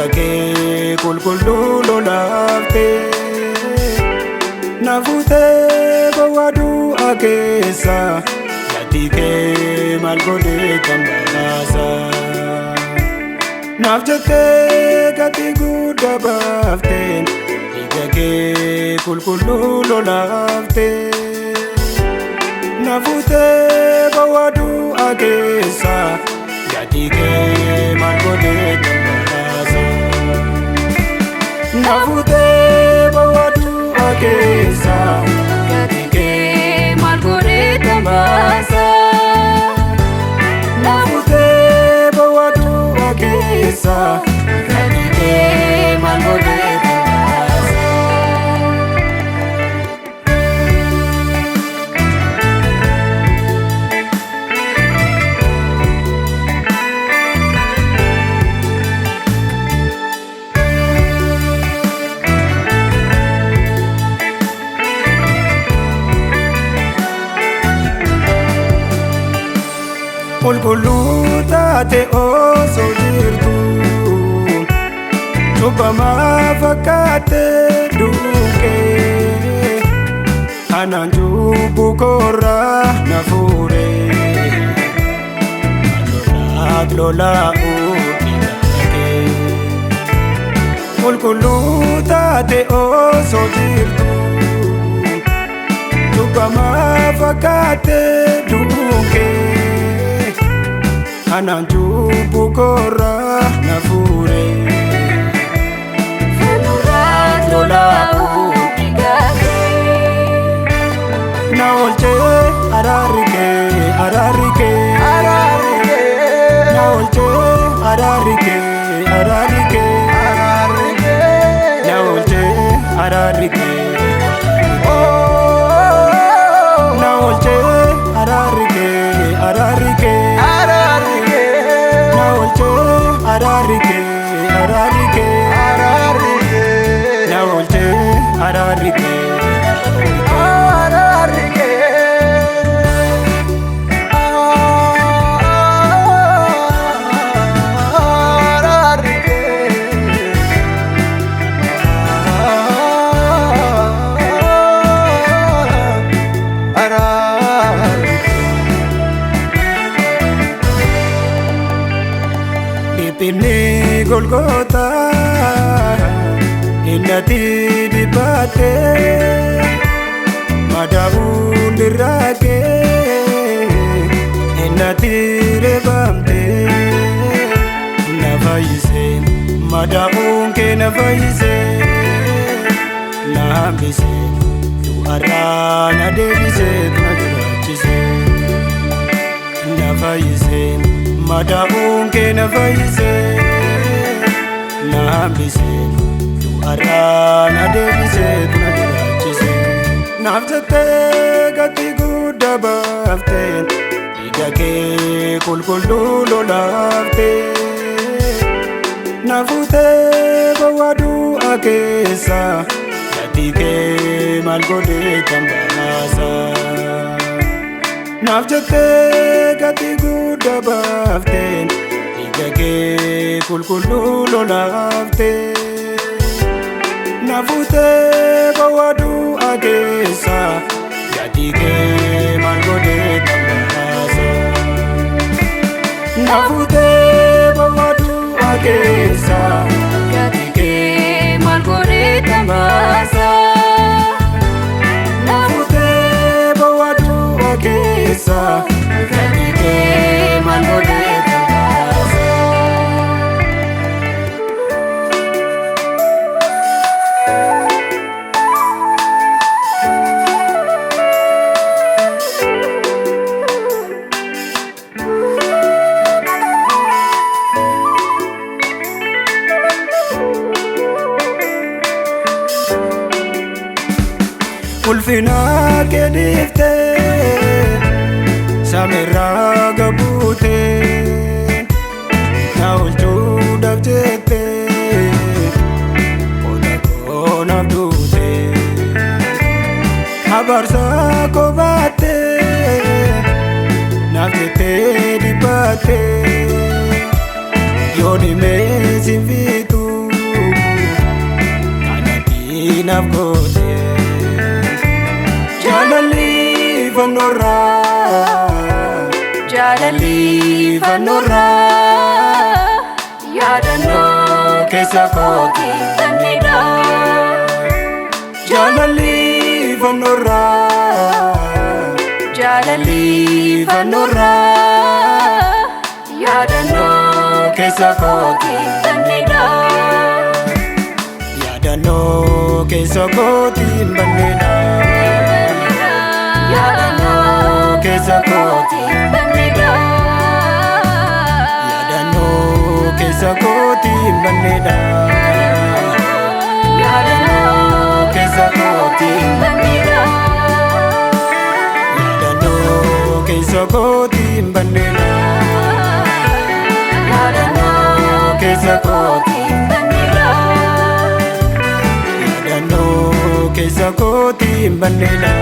Idake kulkullu lolafte nafute bawadu akesa yatike malgode kambasa nafjate gati guda bafte idake kulkullu lolafte nafute bawadu akesa yatike malgode kambasa nafute bawadu akesa yatike malgode kambasa nafute bawadu akesa yatike malgode kambasa Kulkullu taate osoo jirtu cubbamaa fakkaate duukee anaan cubbuu koorraa na fuure lolaa'uu dhiyaate. Kulkullu taate osoo jirtu cubbamaa fakkaate duukee anaan cubbuu koorraa na fuure lolaa'uu dhiyaate. Na oolchee araarri kee na oolchee araarri kee na oolchee araarri kee na oolchee araarri kee na oolchee araarri kee na oolchee araarri kee. Dhiphinni Golgota innati dhibbate madaa'uun irraa kee innati reebamte na fayyise madaa'uun kee na fayyise na hambise du'arraa na deebise na jiraachise na fayyise madaa'uun kee na fayyise na hambise du'arraa na deebise na jiraachise. Naaf jettee gati guddaa baafte dhiiga kee qulqulluu lolaafte na fuutee bawwaaduu akeessa gati kee maal godhee kan baasa. Naaf jettee gati guddaa baafte dhiiga kee qulqulluu lolaafte na fuutee bawwaaduu akeessa gati kee maal godhee kan baasa. Na fuutee bawwaaduu akeessa gati kee maal godhee kan baasa. Na fuutee bawwaaduu akeessa gati kee maal godhee kan baasa. Ulfina kee dhiiftee samiirraa gabuutee na oolchuudhaaf jettee qooda koo naaf duutee abaarsa koo baattee naaf jettee dhibbattee yoo dhimee siin fiitu naaf goote. Jaalalli fannoorraa, jaalalli fannoorraa, yaadannoo keessa kooti dandeedha. Jaalalli fannoorraa, jaalalli fannoorraa, yaadannoo keessa kooti dandeedha. Yaadannoo keessa kooti dandeedha. Yaadannoo keessa kooti dandeedha. Yaadannoo keessa kooti dandeedha. Yaadannoo keessa kooti dandeedha. Yaadannoo keessa kooti dandeedha. Yaadannoo keessa kooti dandeedha. Yaadannoo keessa kooti dandeedha.